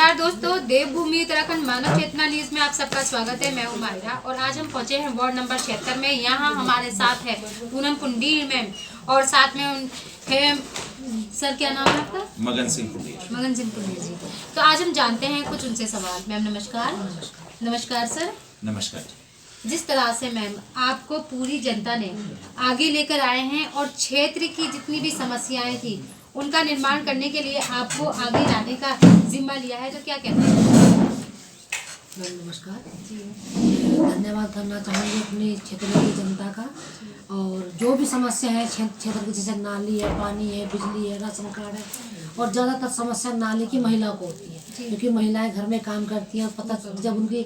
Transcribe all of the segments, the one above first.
नमस्कार दोस्तों, देवभूमि उत्तराखंड मानव चेतना न्यूज में आप सबका स्वागत है। मैं हूं मायरा और आज हम पहुंचे हैं वार्ड नंबर 76 में। यहां हमारे साथ है पूनम पुंडीर मैम और साथ में है सर, क्या नाम है आपका? मगन सिंह पुंडीर। मगन सिंह पुंडीर जी। तो आज हम जानते हैं कुछ उनसे सवाल। मैम नमस्कार। नमस्कार सर। नमस्कार। जिस तरह से मैम आपको पूरी जनता ने आगे लेकर आए हैं और क्षेत्र की जितनी भी समस्याएं थी उनका निर्माण करने के लिए आपको आगे लाने का जिम्मा लिया है, तो क्या कहते हैं? नमस्कार जी, धन्यवाद करना चाहूँगी अपने क्षेत्र की जनता का। और जो भी समस्या है क्षेत्र की, जैसे नाली है, पानी है, बिजली है, राशन कार्ड है, और ज़्यादातर समस्या नाली की महिलाओं को होती है, क्योंकि महिलाएं घर में काम करती हैं। पता जब उनकी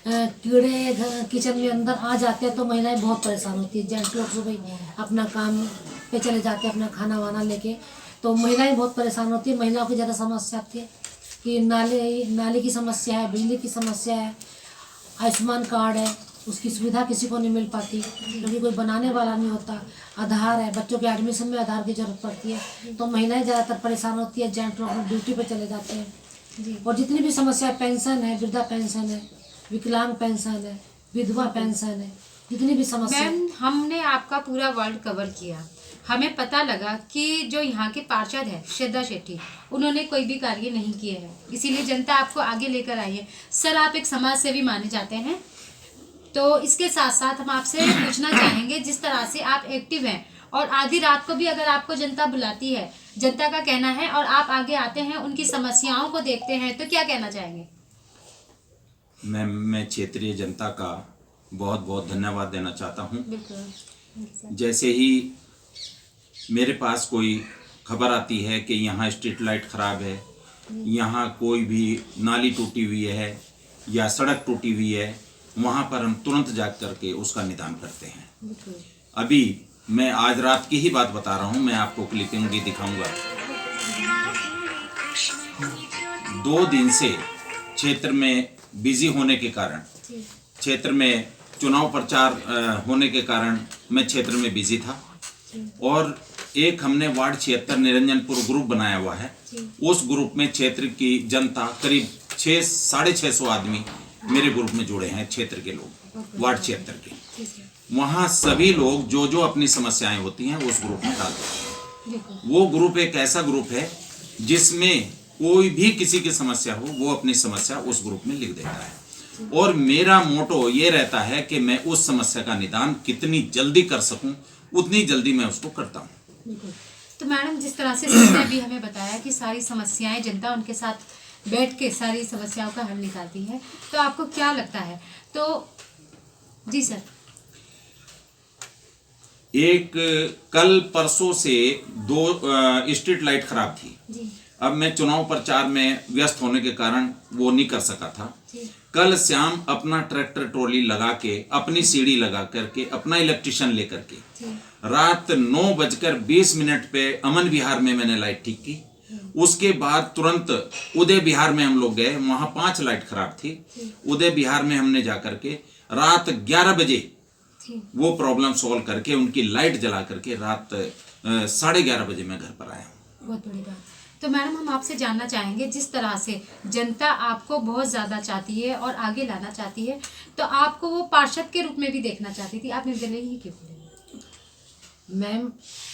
कीड़े किचन में अंदर आ जाते हैं तो महिलाएं बहुत परेशान होती है। जेंट्स लोग सुबह अपना काम पे चले जाते हैं अपना खाना वाना लेके, तो महिलाएं बहुत परेशान होती है। महिलाओं की ज़्यादा समस्या आती है कि नाली की समस्या है, बिजली की समस्या है, आयुष्मान कार्ड है, उसकी सुविधा किसी को नहीं मिल पाती क्योंकि कोई बनाने वाला नहीं होता। आधार है, बच्चों के एडमिशन में आधार की ज़रूरत पड़ती है, तो महिलाएं ज़्यादातर परेशान होती है। जेंट्स लोग अपनी ड्यूटी पर चले जाते हैं। और जितनी भी समस्या है, पेंशन है, वृद्धा पेंशन है, विकलांग पेंशन है, विधवा पेंशन है, जितनी भी समस्या। मैम हमने आपका पूरा वर्ल्ड कवर किया, हमें पता लगा कि जो यहाँ के पार्षद है श्रद्धा शेट्टी, उन्होंने कोई भी कार्य नहीं किए हैं, इसीलिए जनता आपको आगे लेकर आई है। सर आप एक समाज सेवी माने जाते हैं, तो इसके साथ साथ हम आपसे पूछना चाहेंगे, जिस तरह से आप एक्टिव हैं और आधी रात को भी अगर आपको जनता बुलाती है, जनता का कहना है, और आप आगे आते हैं, उनकी समस्याओं को देखते हैं, तो क्या कहना चाहेंगे? मैं क्षेत्रीय जनता का बहुत बहुत धन्यवाद देना चाहता हूँ। बिल्कुल। जैसे ही मेरे पास कोई खबर आती है कि यहाँ स्ट्रीट लाइट खराब है, यहाँ कोई भी नाली टूटी हुई है या सड़क टूटी हुई है, वहाँ पर हम तुरंत जाग करके उसका निदान करते हैं। अभी मैं आज रात की ही बात बता रहा हूँ, मैं आपको क्लिपिंग भी दिखाऊंगा। 2 दिन से क्षेत्र में बिजी होने के कारण, क्षेत्र में चुनाव प्रचार होने के कारण मैं क्षेत्र में बिजी था, और एक हमने वार्ड 76 निरंजनपुर ग्रुप बनाया हुआ है। उस ग्रुप में क्षेत्र की जनता करीब 600-650 आदमी मेरे ग्रुप में जुड़े हैं, क्षेत्र के लोग, वार्ड 76 के। वहाँ सभी लोग जो जो अपनी समस्याएं होती हैं उस ग्रुप में डालते हैं। वो ग्रुप एक ऐसा ग्रुप है जिसमें कोई भी किसी की समस्या हो, वो अपनी समस्या उस ग्रुप में लिख देता है, और मेरा मोटो ये रहता है कि मैं उस समस्या का निदान कितनी जल्दी कर सकूं, उतनी जल्दी मैं उसको करता हूं। तो मैडम जिस तरह से सर ने भी हमें बताया कि सारी समस्याएं जनता उनके साथ बैठ के सारी समस्याओं का हल निकालती है, तो आपको क्या लगता है? तो जी सर। एक कल परसों से 2 स्ट्रीट लाइट खराब थी जी। अब मैं चुनाव प्रचार में व्यस्त होने के कारण वो नहीं कर सका था। कल शाम अपना ट्रैक्टर ट्रॉली लगा के, अपनी सीढ़ी लगा करके, अपना इलेक्ट्रिशियन लेकर के रात 9:20 पे अमन विहार में मैंने लाइट ठीक की। उसके बाद तुरंत उदय विहार में हम लोग गए, वहां 5 लाइट खराब थी। उदय विहार में हमने जाकर के रात 11 बजे वो प्रॉब्लम सॉल्व करके उनकी लाइट जला करके रात 11:30 बजे मैं घर पर आया हूँ। बहुत बड़ी बात। तो मैडम हम आपसे जानना चाहेंगे, जिस तरह से जनता आपको बहुत ज़्यादा चाहती है और आगे लाना चाहती है, तो आपको वो पार्षद के रूप में भी देखना चाहती थी, आप निर्दलीय ही क्यों बोले? मैम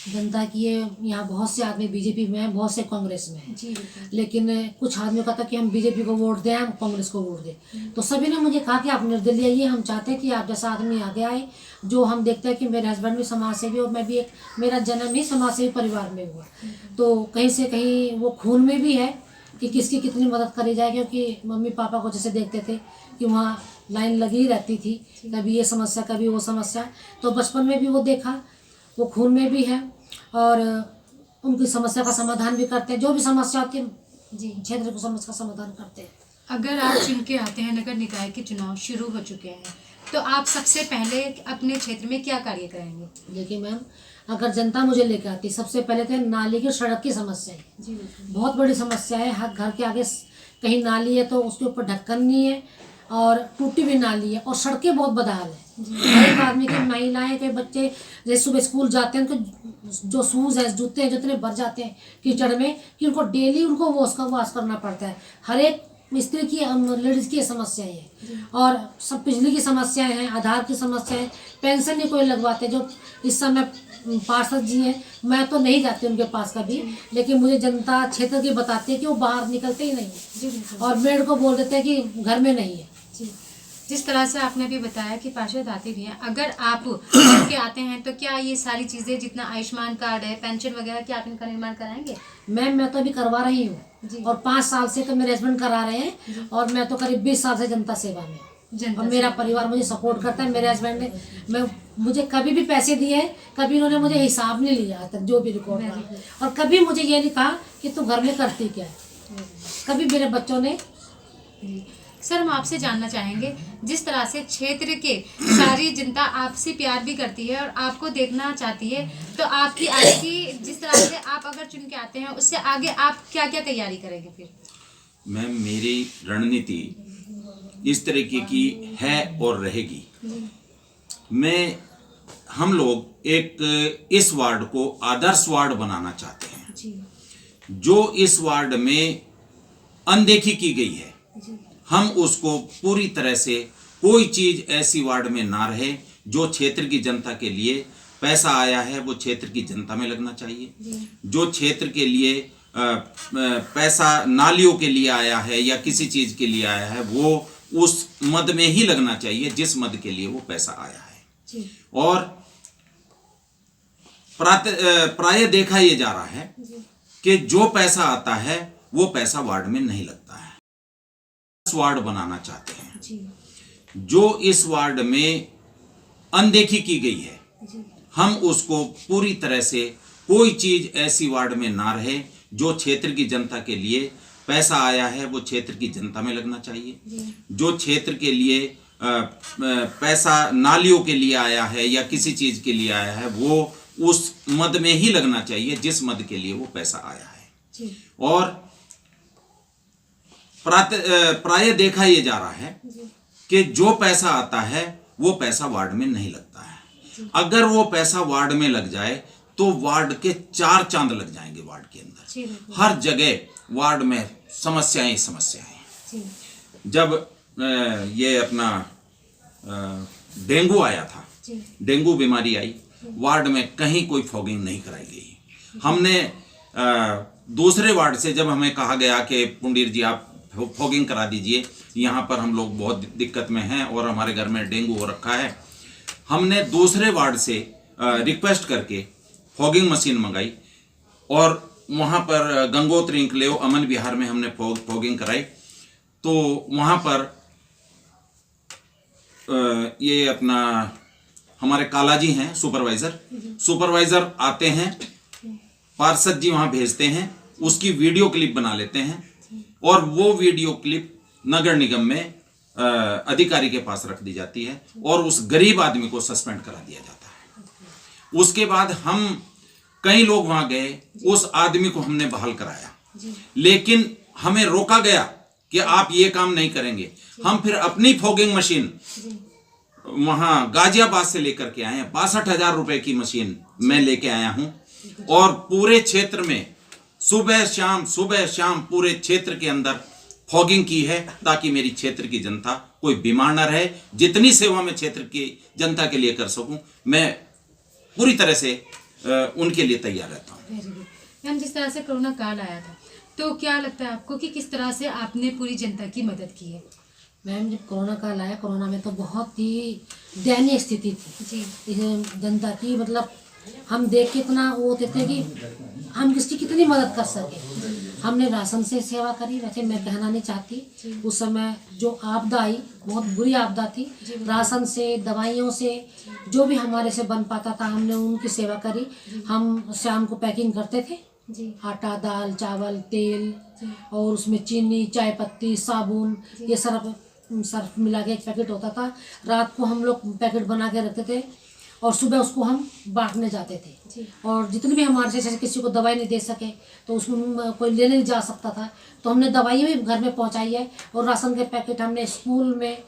जनता की यहाँ बहुत से आदमी बीजेपी में हैं, बहुत से कांग्रेस में हैं। जी। लेकिन कुछ आदमियों का था कि हम बीजेपी को वोट दें, हम कांग्रेस को वोट दें, तो सभी ने मुझे कहा कि आप निर्दलीय आइए, हम चाहते हैं कि आप जैसा आदमी आगे आए। जो हम देखते हैं कि मेरे हस्बैंड भी समाज सेवी और मैं भी मेरा जन्म ही समाज सेवी परिवार में हुआ, तो कहीं से कहीं वो खून में भी है कि किसकी कितनी मदद करी जाए। क्योंकि मम्मी पापा को जैसे देखते थे कि वहाँ लाइन लगी रहती थी, कभी ये समस्या कभी वो समस्या, तो बचपन में भी वो देखा, वो खून में भी है, और उनकी समस्या का समाधान भी करते हैं। जो भी समस्या होती है जी, क्षेत्र की समस्या का समाधान करते हैं। अगर आप चुन के आते हैं, नगर निकाय के चुनाव शुरू हो चुके हैं, तो आप सबसे पहले अपने क्षेत्र में क्या कार्य करेंगे? देखिए मैम, अगर जनता मुझे लेकर आती, सबसे पहले तो नाली की सड़क की समस्या है जी। बहुत बड़ी समस्या है। हर घर के आगे कहीं नाली है तो उसके ऊपर ढक्कन नहीं है, और टूटी हुई नाली है, और सड़कें बहुत बदहाल है। हर एक आदमी की, महिलाएं के बच्चे जैसे सुबह स्कूल जाते हैं, उनको जो शूज़ है, जूते हैं, जितने भर जाते हैं कीचड़ में कि उनको डेली उनको वॉश करना पड़ता है। हर एक स्त्री की लेडीज की समस्याएं हैं और सब बिजली की समस्याएं हैं, आधार की समस्याएं, पेंशन नहीं कोई लगवाते। जो इस समय पार्षद जी हैं, मैं तो नहीं जाती उनके पास कभी, लेकिन मुझे जनता क्षेत्र की बताती है कि वो बाहर निकलते ही नहीं और मेड को बोल देते हैं कि घर में नहीं है। जिस तरह से आपने अभी बताया कि पार्षद आते भी हैं, अगर आप के आते हैं तो क्या ये सारी चीज़ें जितना आयुष्मान कार्ड है, पेंशन वगैरह, क्या आप इनका निर्माण कराएंगे? मैम मैं तो अभी करवा रही हूँ और 5 साल से तो मेरे हस्बैंड करा रहे हैं और मैं तो करीब 20 साल से जनता सेवा में और मेरा परिवार मुझे सपोर्ट करता है। मेरे हस्बैंड ने मुझे कभी भी पैसे दिए हैं, कभी उन्होंने मुझे हिसाब नहीं लिया आज तक, जो भी रिकॉर्ड रहा, और कभी मुझे ये नहीं कहा कि तू घर में करती क्या है। कभी मेरे बच्चों ने। सर, हम आपसे जानना चाहेंगे, जिस तरह से क्षेत्र के सारी जनता आपसे प्यार भी करती है और आपको देखना चाहती है, तो आपकी आगे की जिस तरह से आप अगर चुन के आते हैं उससे आगे आप क्या क्या तैयारी करेंगे फिर? मैम, मेरी रणनीति इस तरीके की है और रहेगी। हम लोग एक इस वार्ड को आदर्श वार्ड बनाना चाहते हैं। जो इस वार्ड में अनदेखी की गई है, हम उसको पूरी तरह से, कोई चीज ऐसी वार्ड में ना रहे। जो क्षेत्र की जनता के लिए पैसा आया है वो क्षेत्र की जनता में लगना चाहिए। जो क्षेत्र के लिए पैसा नालियों के लिए आया है या किसी चीज के लिए आया है, वो उस मद में ही लगना चाहिए जिस मद के लिए वो पैसा आया है। और प्राय देखा ये जा रहा है कि जो पैसा आता है वो पैसा वार्ड में नहीं लगता है। वार्ड बनाना चाहते हैं। जो इस वार्ड में अनदेखी की गई है, हम उसको पूरी तरह से, कोई चीज ऐसी वार्ड में ना रहे। जो क्षेत्र की जनता के लिए पैसा आया है वो क्षेत्र की जनता में लगना चाहिए। जो क्षेत्र के लिए पैसा नालियों के लिए आया है या किसी चीज के लिए आया है, वो उस मद में ही लगना चाहिए जिस मद के लिए वो पैसा आया है। और प्राय देखा ये जा रहा है कि जो पैसा आता है वो पैसा वार्ड में नहीं लगता है। अगर वो पैसा वार्ड में लग जाए तो वार्ड के 4 चांद लग जाएंगे। वार्ड के अंदर हर जगह वार्ड में समस्याएं समस्याएं। जब ये अपना डेंगू आया था, डेंगू बीमारी आई, वार्ड में कहीं कोई फॉगिंग नहीं कराई गई। हमने दूसरे वार्ड से जब हमें कहा गया कि पुंडीर जी आप फॉगिंग करा दीजिए, यहाँ पर हम लोग बहुत दिक्कत में हैं और हमारे घर में डेंगू हो रखा है, हमने दूसरे वार्ड से रिक्वेस्ट करके फॉगिंग मशीन मंगाई और वहाँ पर गंगोत्री इंक्लेव अमन विहार में हमने फॉगिंग कराई। तो वहाँ पर ये अपना हमारे कालाजी हैं सुपरवाइजर आते हैं, पार्षद जी वहाँ भेजते हैं, उसकी वीडियो क्लिप बना लेते हैं और वो वीडियो क्लिप नगर निगम में अधिकारी के पास रख दी जाती है और उस गरीब आदमी को सस्पेंड करा दिया जाता है। उसके बाद हम कई लोग वहां गए, उस आदमी को हमने बहाल कराया, लेकिन हमें रोका गया कि आप ये काम नहीं करेंगे। हम फिर अपनी फॉगिंग मशीन वहां गाजियाबाद से लेकर के आए हैं। 62,000 रुपए की मशीन मैं लेके आया हूं और पूरे क्षेत्र में सुबह शाम पूरे क्षेत्र के अंदर फॉगिंग की है ताकि मेरी क्षेत्र की जनता कोई बीमार न रहे। जितनी सेवा मैं क्षेत्र की जनता के लिए कर सकूं, मैं पूरी तरह से उनके लिए तैयार रहता हूं। मैम, जिस तरह से कोरोना काल आया था, तो क्या लगता है आपको कि किस तरह से आपने पूरी जनता की मदद की है? मैम, जब कोरोना काल आया, कोरोना में तो बहुत ही दयनीय स्थिति थी जनता की। मतलब हम देख के इतना वो होते थे कि हम किसकी कितनी मदद कर सके। हमने राशन से सेवा करी, वैसे मैं कहना नहीं चाहती, उस समय जो आपदा आई बहुत बुरी आपदा थी। राशन से, दवाइयों से, जो भी हमारे से बन पाता था हमने उनकी सेवा करी। हम शाम को पैकिंग करते थे, आटा, दाल, चावल, तेल और उसमें चीनी, चाय पत्ती, साबुन, ये सर्फ मिला के एक पैकेट होता था। रात को हम लोग पैकेट बना के रखते थे और सुबह उसको हम बांटने जाते थे। और जितने भी हमारे से, जैसे किसी को दवाई नहीं दे सके तो उसमें कोई लेने नहीं जा सकता था, तो हमने दवाइयाँ भी घर में पहुंचाई है। और राशन के पैकेट हमने स्कूल में,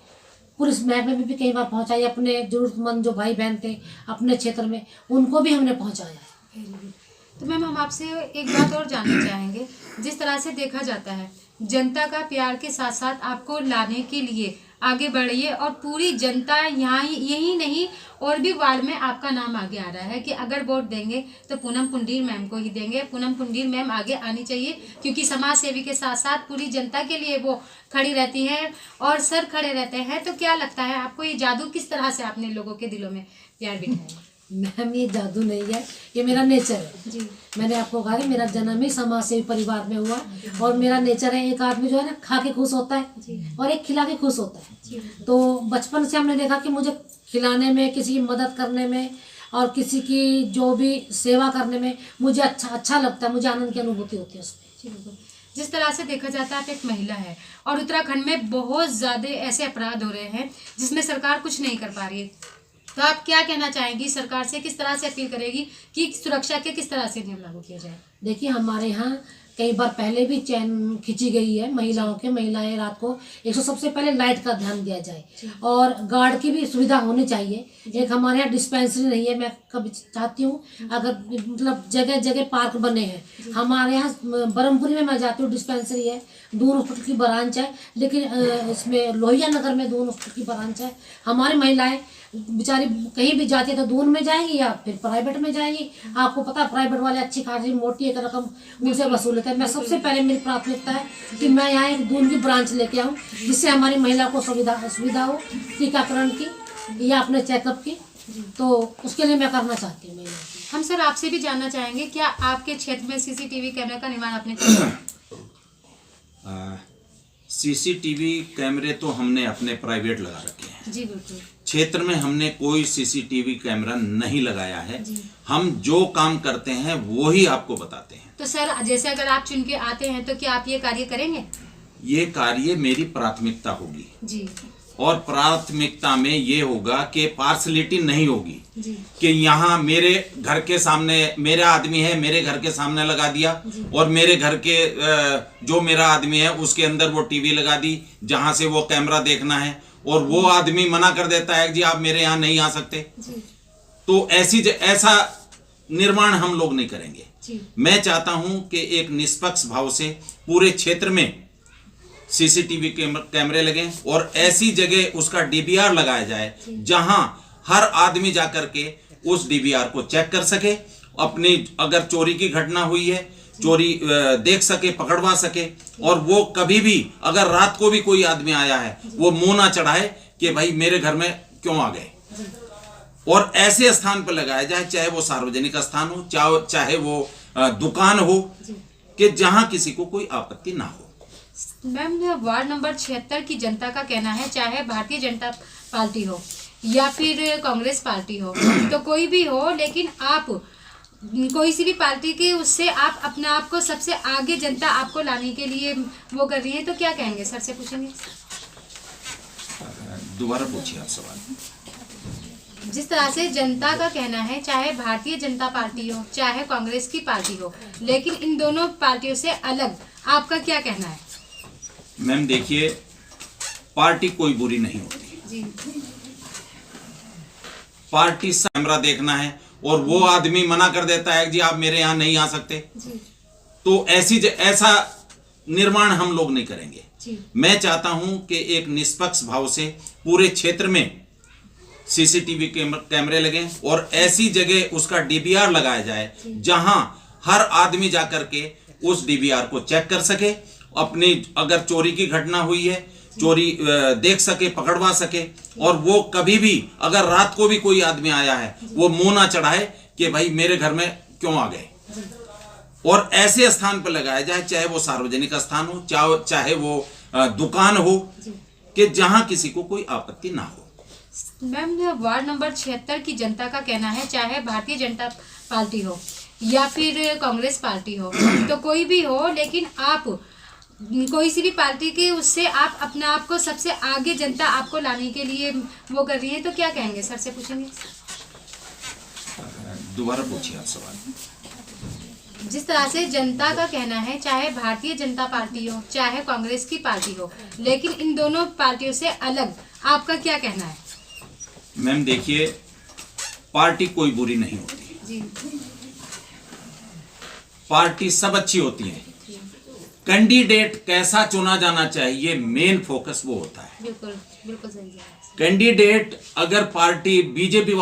पुलिस महकमे में भी कई बार पहुंचाई। अपने ज़रूरतमंद जो भाई बहन थे अपने क्षेत्र में, उनको भी हमने पहुँचाया। तो मैम, हम आपसे एक बात और जानना चाहेंगे। जिस तरह से देखा जाता है, जनता का प्यार के साथ साथ आपको लाने के लिए आगे बढ़िए और पूरी जनता यहाँ यही नहीं और भी वार्ड में आपका नाम आगे आ रहा है कि अगर वोट देंगे तो पूनम पुंडीर मैम को ही देंगे। पूनम पुंडीर मैम आगे आनी चाहिए क्योंकि समाज सेवी के साथ साथ पूरी जनता के लिए वो खड़ी रहती हैं और सर खड़े रहते हैं। तो क्या लगता है आपको ये जादू किस तरह से आपने लोगों के दिलों में प्यार बिठाया? मैम ये जादू नहीं है, ये मेरा नेचर है जी। मैंने आपको कहा कि मेरा जन्म ही समाज सेवी परिवार में हुआ और मेरा नेचर है, एक आदमी जो है ना खा के खुश होता है और एक खिला के खुश होता है। तो बचपन से हमने देखा कि मुझे खिलाने में, किसी की मदद करने में और किसी की जो भी सेवा करने में मुझे अच्छा लगता है, मुझे आनंद की अनुभूति होती है उसमें। जिस तरह से देखा जाता है आप एक महिला है और उत्तराखंड में बहुत ज़्यादा ऐसे अपराध हो रहे हैं जिसमें सरकार कुछ नहीं कर पा रही है, तो आप क्या कहना चाहेंगी सरकार से, किस तरह से अपील करेगी कि सुरक्षा के किस तरह से नियम लागू किया जाए? देखिए हमारे यहाँ कई बार पहले भी चैन खींची गई है महिलाओं के, महिलाएं रात को सबसे पहले लाइट का ध्यान दिया जाए और गार्ड की भी सुविधा होनी चाहिए। एक हमारे यहाँ डिस्पेंसरी नहीं है, मैं कभी चाहती हूँ अगर मतलब जगह जगह पार्क बने हैं। हमारे यहाँ ब्रह्मपुरी में मैं जाती हूँ, डिस्पेंसरी है, दून हॉस्पिटल की ब्रांच है, लेकिन इसमें लोहिया नगर में दून हॉस्पिटल की ब्रांच है। हमारी महिलाएं बेचारी कहीं भी जाती है तो दून में जाएंगी या फिर प्राइवेट में जाएंगी। आपको पता है प्राइवेट वाले अच्छी खासी मोटी एक रकम उनसे वसूल लेते हैं। मैं सबसे पहले मेरी प्राथमिकता है कि मैं यहाँ एक दून की ब्रांच लेके आऊँ जिससे हमारी महिला को सुविधा हो टीकाकरण की या अपने चेकअप की, तो उसके लिए मैं करना चाहती हूँ। हम सर आपसे भी जानना चाहेंगे क्या आपके क्षेत्र में सीसीटीवी कैमरे का निर्माण आपने किया? सीसीटीवी कैमरे तो हमने अपने प्राइवेट लगा रखे हैं। जी बिल्कुल। क्षेत्र में हमने कोई सीसीटीवी कैमरा नहीं लगाया है। हम जो काम करते हैं वो ही आपको बताते हैं। तो सर जैसे अगर आप चुन के आते हैं तो क्या आप ये कार्य करेंगे? ये कार्य मेरी प्राथमिकता होगी जी। और प्राथमिकता में ये होगा कि पार्सलिटी नहीं होगी जी। कि यहाँ मेरे घर के सामने मेरा आदमी है, मेरे घर के सामने लगा दिया और मेरे घर के जो मेरा आदमी है उसके अंदर वो टीवी लगा दी जहाँ से वो कैमरा देखना है और वो आदमी मना कर देता है कि जी आप मेरे यहाँ नहीं आ सकते। तो ऐसा निर्माण हम लोग नहीं करेंगे। मैं चाहता हूं कि एक निष्पक्ष भाव से पूरे क्षेत्र में सीसीटीवी कैमरे लगे और ऐसी जगह उसका डीवीआर लगाया जाए जहां हर आदमी जाकर के उस डीवीआर को चेक कर सके, अपनी अगर चोरी की घटना हुई है चोरी देख सके, पकड़वा सके और वो कभी भी अगर रात को भी कोई आदमी आया है वो मुंह ना चढ़ाए कि भाई मेरे घर में क्यों आ गए। और ऐसे स्थान पर लगाया जाए, चाहे वो सार्वजनिक स्थान हो, चाहे वो दुकान हो, कि जहां किसी को कोई आपत्ति ना हो। मैम वार्ड नंबर 76 की जनता का कहना है चाहे भारतीय जनता पार्टी हो या फिर कांग्रेस पार्टी हो तो कोई भी हो, लेकिन आप कोई सी भी पार्टी के उससे आप अपने आप को सबसे आगे जनता आपको लाने के लिए वो कर रही है, तो क्या कहेंगे? सर से पूछेंगे। दोबारा पूछिए आप सवाल। जिस तरह से जनता का कहना है चाहे भारतीय जनता पार्टी हो चाहे कांग्रेस की पार्टी हो, लेकिन इन दोनों पार्टियों से अलग आपका क्या कहना है? मैम देखिए, पार्टी कोई बुरी नहीं होती जी। पार्टी कैमरा देखना है और वो आदमी मना कर देता है कि जी आप मेरे यहाँ नहीं आ सकते जी। तो ऐसा निर्माण हम लोग नहीं करेंगे। जी। मैं चाहता हूं कि एक निष्पक्ष भाव से पूरे क्षेत्र में सीसीटीवी कैमरे लगे और ऐसी जगह उसका डीवीआर लगाया जाए जहां हर आदमी जाकर के उस डीवीआर को चेक कर सके, अपनी अगर चोरी की घटना हुई है चोरी देख सके, पकड़वा सके और वो कभी भी अगर रात को भी कोई आदमी आया है वो मुंह ना चढ़ाए कि भाई मेरे घर में क्यों आ गए। और ऐसे स्थान पर लगाया जाए, चाहे वो सार्वजनिक स्थान हो, चाहे वो दुकान हो, कि जहां किसी को कोई आपत्ति ना हो। मैम वार्ड नंबर 76 की जनता का कहना है चाहे भारतीय जनता पार्टी हो या फिर कांग्रेस पार्टी हो तो कोई भी हो, लेकिन आप कोई सी भी पार्टी के उससे आप अपने आप को सबसे आगे जनता आपको लाने के लिए वो कर रही है, तो क्या कहेंगे? सर से पूछेंगे। दोबारा पूछिए आप सवाल। जिस तरह से जनता का कहना है चाहे भारतीय जनता पार्टी हो चाहे कांग्रेस की पार्टी हो, लेकिन इन दोनों पार्टियों से अलग आपका क्या कहना है? मैम देखिए, पार्टी कोई बुरी नहीं होती जी। पार्टी सब अच्छी होती है कैंडिडेट कैसा चुना जाना चाहिए, मेन फोकस वो होता है। बिल्कुल बिल्कुल सही है। कैंडिडेट अगर पार्टी बीजेपी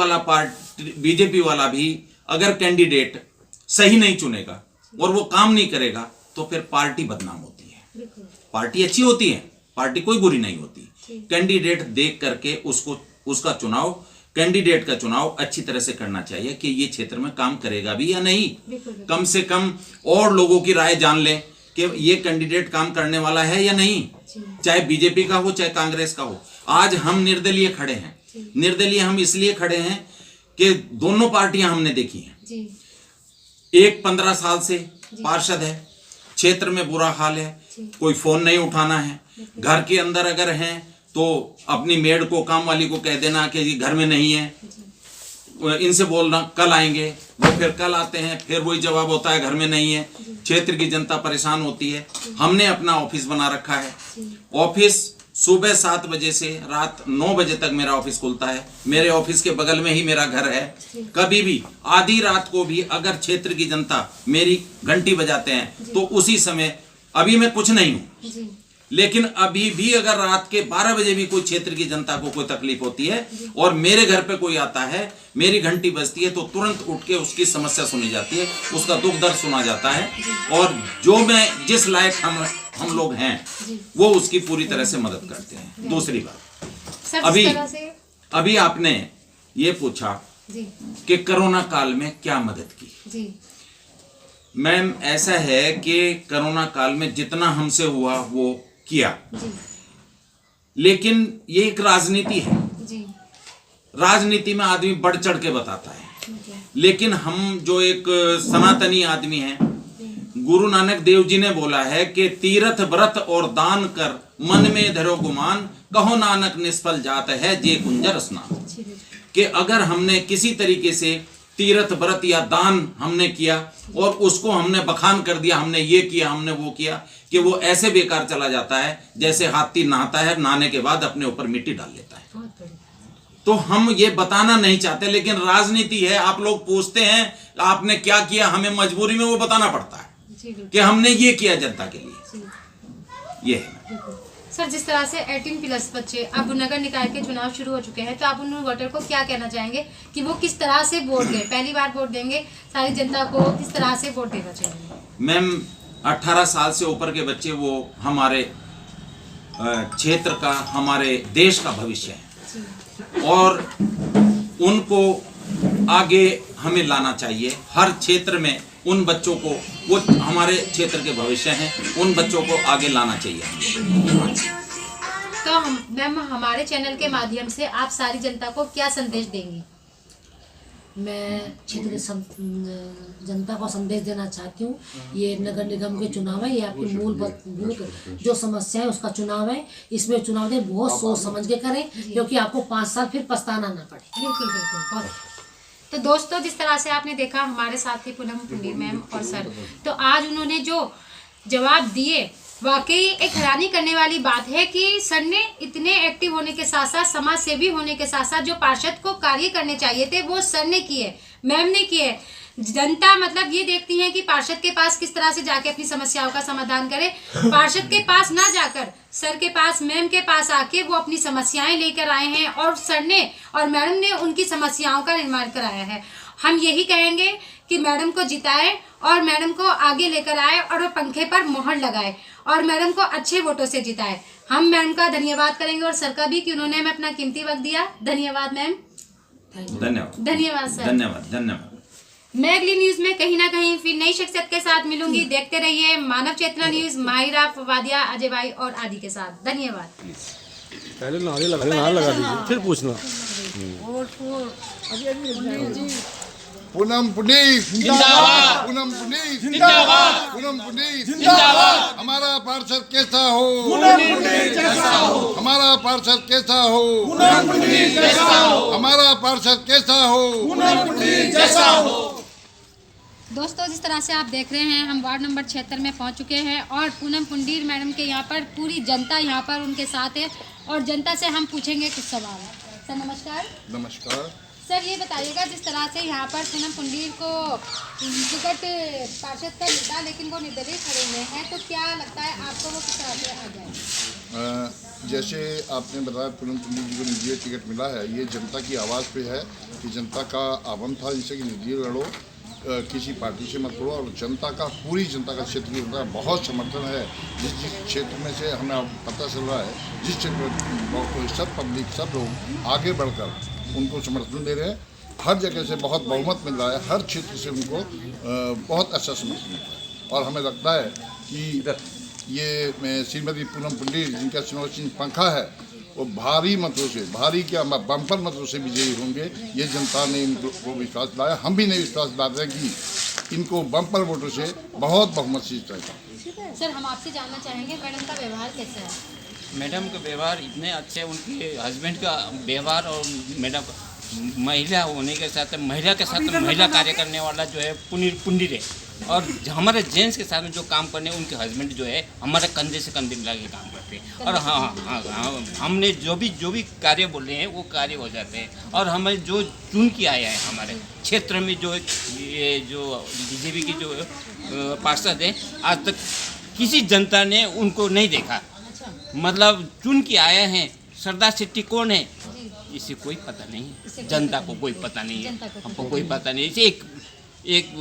वाला भी अगर कैंडिडेट सही नहीं चुनेगा और वो काम नहीं करेगा तो फिर पार्टी बदनाम होती है। बिल्कुल पार्टी अच्छी होती है, पार्टी कोई बुरी नहीं होती। कैंडिडेट देख करके उसका चुनाव, कैंडिडेट का चुनाव अच्छी तरह से करना चाहिए कि ये क्षेत्र में काम करेगा भी या नहीं। कम से कम और लोगों की राय जान लें कि ये कैंडिडेट काम करने वाला है या नहीं, चाहे बीजेपी का हो चाहे कांग्रेस का हो। आज हम निर्दलीय खड़े हैं। निर्दलीय हम इसलिए खड़े हैं कि दोनों पार्टियां हमने देखी हैं। एक 15 साल से पार्षद है, क्षेत्र में बुरा हाल है, कोई फोन नहीं उठाना है, घर के अंदर अगर हैं तो अपनी मेड को, काम वाली को कह देना कि ये घर में नहीं है, इनसे बोलना कल आएंगे, वो फिर कल आते हैं, फिर वही जवाब होता है घर में नहीं है। क्षेत्र की जनता परेशान होती है। हमने अपना ऑफिस बना रखा है। ऑफिस सुबह 7 बजे से रात 9 बजे तक मेरा ऑफिस खुलता है। मेरे ऑफिस के बगल में ही मेरा घर है। कभी भी आधी रात को भी अगर क्षेत्र की जनता मेरी घंटी बजाते हैं तो उसी समय, अभी मैं कुछ नहीं हूँ, लेकिन अभी भी अगर रात के 12 बजे भी कोई क्षेत्र की जनता को कोई तकलीफ होती है और मेरे घर पे कोई आता है, मेरी घंटी बजती है, तो तुरंत उठ के उसकी समस्या सुनी जाती है, उसका दुख दर्द सुना जाता है और जो मैं जिस लायक हम लोग हैं वो उसकी पूरी तरह से मदद करते हैं। दूसरी बात, अभी आपने ये पूछा कि कोरोना काल में क्या मदद की। मैम, ऐसा है कि कोरोना काल में जितना हमसे हुआ वो किया, लेकिन ये एक राजनीति है। राजनीति में आदमी बढ़ चढ़ के बताता है, लेकिन हम जो एक सनातनी आदमी हैं, गुरु नानक देव जी ने बोला है कि तीर्थ व्रत और दान कर मन में धरो गुमान, कहो नानक निष्फल जात है जे कुंजर स्नान। कि अगर हमने किसी तरीके से तीर्थ व्रत या दान हमने किया और उसको हमने बखान कर दिया, हमने ये किया, हमने वो किया, कि वो ऐसे बेकार चला जाता है जैसे हाथी नहाता है, नहाने के बाद अपने ऊपर मिट्टी डाल लेता है। तो हम ये बताना नहीं चाहते, लेकिन राजनीति है। आप लोग पूछते हैं आपने क्या किया, हमें मजबूरी में वो बताना पड़ता है कि हमने ये किया जनता के लिए। ये है सर, जिस तरह से 18+ बच्चे, अब नगर निकाय के चुनाव शुरू हो चुके हैं, तो आप उन वोटर को क्या कहना चाहेंगे कि वो किस तरह से वोट दें, पहली बार वोट देंगे, सारी जनता को किस तरह से वोट देना चाहिए? मैम, 18 साल से ऊपर के बच्चे वो हमारे क्षेत्र का, हमारे देश का भविष्य है और उनको आगे हमें लाना चाहिए। हर क्षेत्र में उन बच्चों को, वो हमारे क्षेत्र के भविष्य हैं, उन बच्चों को आगे लाना चाहिए। तो मैम, हमारे चैनल के माध्यम से आप सारी जनता को क्या संदेश देंगी? मैं क्षेत्र जनता को संदेश देना चाहती हूँ, ये नगर निगम के चुनाव है, ये आपकी मूलभूत जो समस्या है उसका चुनाव है। इसमें चुनाव दें बहुत सोच समझ के करें, क्योंकि आपको 5 साल फिर पछताना ना पड़े। बिल्कुल बिल्कुल, बहुत। तो दोस्तों, जिस तरह से आपने देखा हमारे साथ थी पूनम पुंडीर मैम और सर, तो आज उन्होंने जो जवाब दिए, वाकई एक हैरानी करने वाली बात है कि सर ने इतने एक्टिव होने के साथ साथ, समाज सेवी होने के साथ साथ, जो पार्षद को कार्य करने चाहिए थे वो सर ने किए, मैम ने किए। जनता मतलब ये देखती है कि पार्षद के पास किस तरह से जाके अपनी समस्याओं का समाधान करे। पार्षद के पास ना जाकर सर के पास, मैम के पास आके वो अपनी समस्याएं लेकर आए हैं और सर ने और मैडम ने उनकी समस्याओं का निर्माण कराया है। हम यही कहेंगे कि मैडम को जिताए और मैडम को आगे लेकर आए और वो पंखे पर मोहर लगाए और मैडम को अच्छे वोटों से जिताए। हम मैम का धन्यवाद करेंगे और सर का भी कि उन्होंने हमें अपना कीमती वक्त दिया। धन्यवाद मैम। धन्यवाद। धन्यवाद सर। धन्यवाद। मैं अगली न्यूज में कहीं ना कहीं फिर नई शख्सियत के साथ मिलूंगी। देखते रहिए मानव चेतना न्यूज, माहिरा, फवादिया, अजय भाई और आदि के साथ। धन्यवाद। पहले नारे लगा दीजिए, फिर पूछना। पूनम पुंडीर जिंदाबाद, पूनम पुंडीर जिंदाबाद, पूनम पुंडीर जिंदाबाद। हमारा पार्षद कैसा हो, पूनम पुंडीर जैसा हो। हमारा पार्षद कैसा हो, पूनम पुंडीर जैसा हो। हमारा पार्षद कैसा हो, पूनम पुंडीर जैसा हो। दोस्तों, जिस तरह से आप देख रहे हैं, हम वार्ड नंबर 76 में पहुंच चुके हैं और पूनम पुंडीर मैडम के यहाँ पर पूरी जनता यहाँ पर उनके साथ है और जनता से हम पूछेंगे कुछ सवाल। सर नमस्कार। नमस्कार। सर ये बताइएगा, जिस तरह से यहाँ पर पूनम पुंडीर को टिकट पार्षद का मिला लेकिन वो निर्दलीय खड़े हुए हैं, तो क्या लगता है आपको वो किस तरह से आ जाए? जैसे आपने बताया पूनम पुंडीर जी को निर्दलीय टिकट मिला है, ये जनता की आवाज़ पे है कि जनता का आह्वान था जिससे कि निर्दलीय लड़ो, किसी पार्टी से मत लड़ो। और जनता का, पूरी जनता का, क्षेत्र की जनता का बहुत समर्थन है। जिस क्षेत्र में से हमें अब पता चल रहा है, जिस क्षेत्र में सब पब्लिक, सब लोग आगे बढ़कर उनको समर्थन दे रहे हैं, हर जगह से बहुत बहुमत मिल रहा है, हर क्षेत्र से उनको बहुत अच्छा समर्थन मिल रहा है। और हमें लगता है कि ये श्रीमती पूनम पुंडीर जिनका चुनाव चिन्ह पंखा है, वो भारी मतों से, भारी क्या बम्पर मतों से विजयी होंगे। ये जनता ने इनको विश्वास दिलाया, हम भी नहीं विश्वास दिलाते हैं कि इनको बम्पर वोटों से बहुत बहुमत से जिताएगा। सर हम आपसे जानना चाहेंगे मैडम का व्यवहार कैसा है? मैडम का व्यवहार इतने अच्छे, उनके हस्बैंड का व्यवहार और मैडम महिला होने के साथ, महिला के साथ महिला कार्य करने वाला जो है पुंडीर है। और हमारे जेंट्स के साथ में जो काम करने, उनके हस्बैंड जो है हमारे कंधे से कंधे मिला के काम करते हैं। और हाँ, हमने जो भी कार्य बोल रहे हैं वो कार्य हो जाते हैं। और हमें जो चुन के आया है हमारे क्षेत्र में, जो ये जो बीजेपी की जो पार्षद है, आज तक किसी जनता ने उनको नहीं देखा। मतलब चुन के आए हैं। सरदार शेट्टी कौन है इसे कोई पता नहीं है, जनता को कोई पता नहीं है, हमको कोई पता नहीं। इसे एक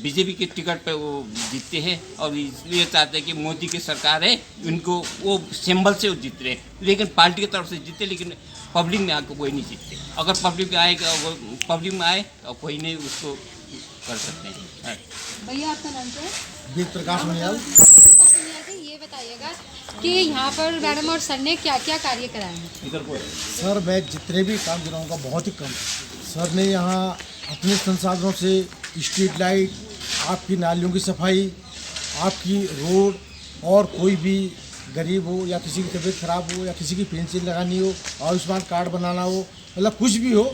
बीजेपी के टिकट पे वो जीतते हैं और इसलिए चाहते हैं कि मोदी की सरकार है, उनको वो सिंबल से वो जीत रहे हैं, लेकिन पार्टी की तरफ से जीतते, लेकिन पब्लिक में आकर कोई नहीं जीतते। अगर पब्लिक में आएगा, पब्लिक में आए तो कोई नहीं उसको कर सकते हैं। भैया आपका नाम क्या है? वीर प्रकाश मनियाल। ये बताइएगा कि यहाँ पर मैडम और सर ने क्या क्या कार्य कराए हैं? सर मैं जितने भी काम गिनाऊंगा बहुत ही कम। सर ने यहाँ अपने संसाधनों से स्ट्रीट लाइट, आपकी नालियों की सफाई, आपकी रोड, और कोई भी गरीब हो या किसी की तबीयत खराब हो या किसी की पेंशन लगानी हो, आयुष्मान कार्ड बनाना हो, मतलब कुछ भी हो,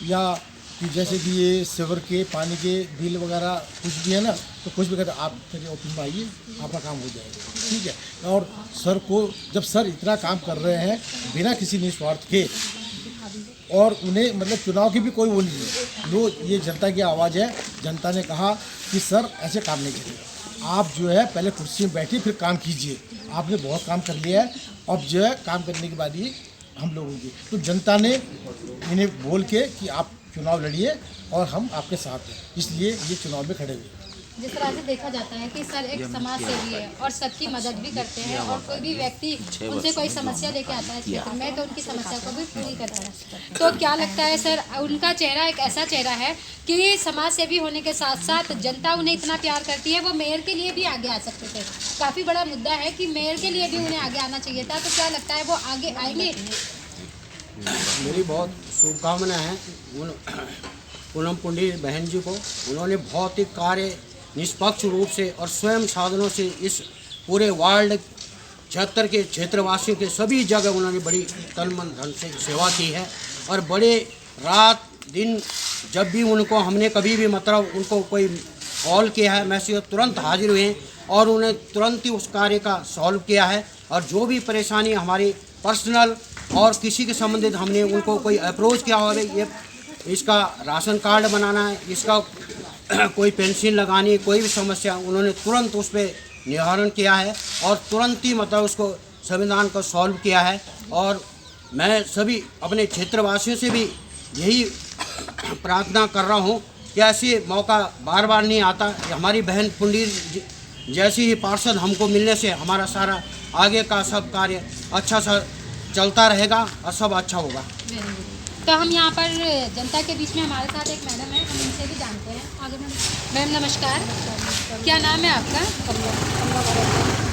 या कि जैसे कि ये सीवर के पानी के बिल वगैरह कुछ भी है ना, तो कुछ भी कहते आप मेरे ऑफिस में आइए, आपका काम हो जाएगा, ठीक है। और सर को जब सर इतना काम कर रहे हैं बिना किसी निस्वार्थ के, और उन्हें मतलब चुनाव की भी कोई वो नहीं है, वो ये जनता की आवाज़ है। जनता ने कहा कि सर ऐसे काम नहीं करिए, आप जो है पहले कुर्सी में बैठिए फिर काम कीजिए। आपने बहुत काम कर लिया है, अब जो है काम करने के बाद ही हम लोगों की, तो जनता ने इन्हें बोल के कि आप चुनाव लड़िए और हम आपके साथ हैं, इसलिए ये चुनाव में खड़े हुए। जिस तरह से देखा जाता है कि सर एक समाज सेवी है और सबकी मदद भी करते हैं, और कोई भी व्यक्ति उनसे कोई समस्या लेके आता है क्षेत्र में तो उनकी समस्या को भी पूरी करता है। तो क्या लगता है सर, उनका चेहरा एक ऐसा चेहरा है कि समाज सेवी होने के साथ साथ जनता उन्हें इतना प्यार करती है, वो मेयर के लिए भी आगे आ सकते थे। काफ़ी बड़ा मुद्दा है कि मेयर के लिए भी उन्हें आगे आना चाहिए था, तो क्या लगता है वो आगे आएंगे? मेरी बहुत शुभकामनाएं हैं पूनम पुंडीर बहन जी को। उन्होंने बहुत ही कार्य निष्पक्ष रूप से और स्वयं साधनों से इस पूरे वार्ड 76 के क्षेत्रवासियों के सभी जगह उन्होंने बड़ी तन मन धन से सेवा की है। और बड़े रात दिन जब भी उनको हमने कभी भी मतलब उनको कोई कॉल किया है, मैसेज, तुरंत हाजिर हुए हैं और उन्हें तुरंत ही उस कार्य का सॉल्व किया है। और जो भी परेशानी हमारी पर्सनल और किसी के संबंधित हमने उनको कोई अप्रोच किया हो, ये इसका राशन कार्ड बनाना है, इसका कोई पेंशन लगानी, कोई भी समस्या, उन्होंने तुरंत उस पर निवारण किया है और तुरंत ही मतलब उसको संविधान को सॉल्व किया है। और मैं सभी अपने क्षेत्रवासियों से भी यही प्रार्थना कर रहा हूँ कि ऐसे मौका बार बार नहीं आता। हमारी बहन पुंडीर जैसी ही पार्षद हमको मिलने से हमारा सारा आगे का सब कार्य अच्छा सा चलता रहेगा और सब अच्छा होगा। तो हम यहाँ पर जनता के बीच में हमारे साथ एक मैडम है, हम इनसे भी जानते हैं। आगे मैम नमस्कार, क्या नाम है आपका?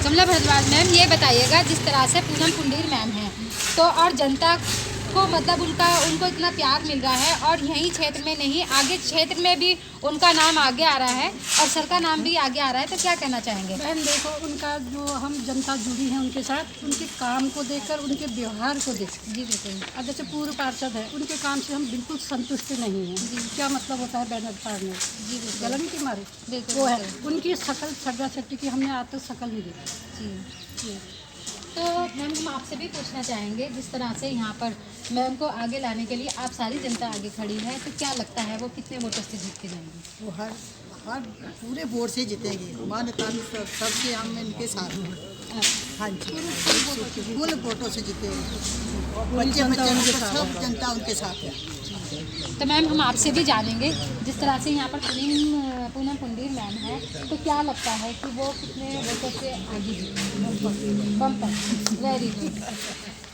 कमला भारद्वाज। मैम ये बताइएगा, जिस तरह से पूनम पुंडीर मैम है तो और जनता को मतलब उनको इतना प्यार मिल रहा है, और यहीं क्षेत्र में नहीं आगे क्षेत्र में भी उनका नाम आगे आ रहा है और सर का नाम भी आगे आ रहा है, तो क्या कहना चाहेंगे? बहन देखो, उनका जो हम जनता जुड़ी है उनके साथ, उनके काम को देखकर, उनके व्यवहार को देख। जी बिल्कुल। अब जैसे पूर्व पार्षद है, उनके काम से हम बिल्कुल संतुष्ट नहीं हैं। क्या मतलब होता है बैनर फाड़ने? जी बिल्कुल। जलन के मारे वो है। उनकी शकल सरदार शेट्टी की हमने आज तक शकल नहीं देखी। जी। तो मैम हम आपसे भी पूछना चाहेंगे, जिस तरह से यहाँ पर मैम को आगे लाने के लिए आप सारी जनता आगे खड़ी है, तो क्या लगता है वो कितने वोटों से जीत के जाएंगी? वो हर पूरे वोट से जीतेंगे। मान्यता सबसे हम इनके साथ हैं। हाँ जी, फुल वोटों से जीतेंगे। बच्चे बच्चे सब जनता उनके साथ है। तो मैम हम आपसे भी जानेंगे, जिस तरह से यहाँ पर पूनम पुंडीर मैम है, तो क्या लगता है कि वो कितने वोटों से आगे जीतेंगे? बम्पर। Very good.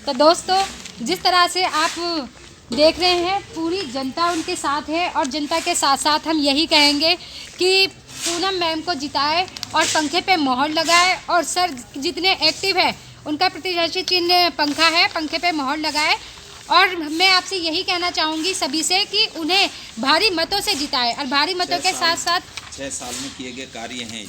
तो दोस्तों, जिस तरह से आप देख रहे हैं पूरी जनता उनके साथ है, और जनता के साथ साथ हम यही कहेंगे कि पूनम मैम को जिताए और पंखे पे मोहर लगाए, और सर जितने एक्टिव है उनका प्रत्याशी चिन्ह पंखा है, पंखे पे मोहर लगाए। और मैं आपसे यही कहना चाहूँगी सभी से कि उन्हें भारी मतों से जिताए, और भारी मतों के साथ साथ 6 साल में किए गए कार्य हैं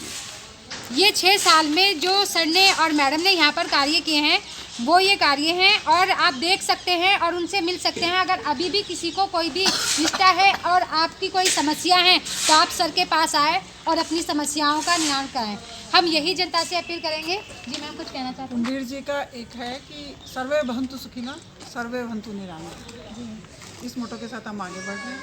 ये 6 साल में जो सर ने और मैडम ने यहाँ पर कार्य किए हैं वो ये कार्य हैं, और आप देख सकते हैं और उनसे मिल सकते हैं। अगर अभी भी किसी को कोई भी निष्ठा है और आपकी कोई समस्या है तो आप सर के पास आए और अपनी समस्याओं का निवारण कराएं। हम यही जनता से अपील करेंगे। जी मैम, कुछ कहना चाहते हैं? पुंडीर जी का एक है कि सर्वे भवन्तु सुखिनः सर्वे भवन्तु निरामया। इस मोटो के साथ हम आगे बढ़ रहे हैं।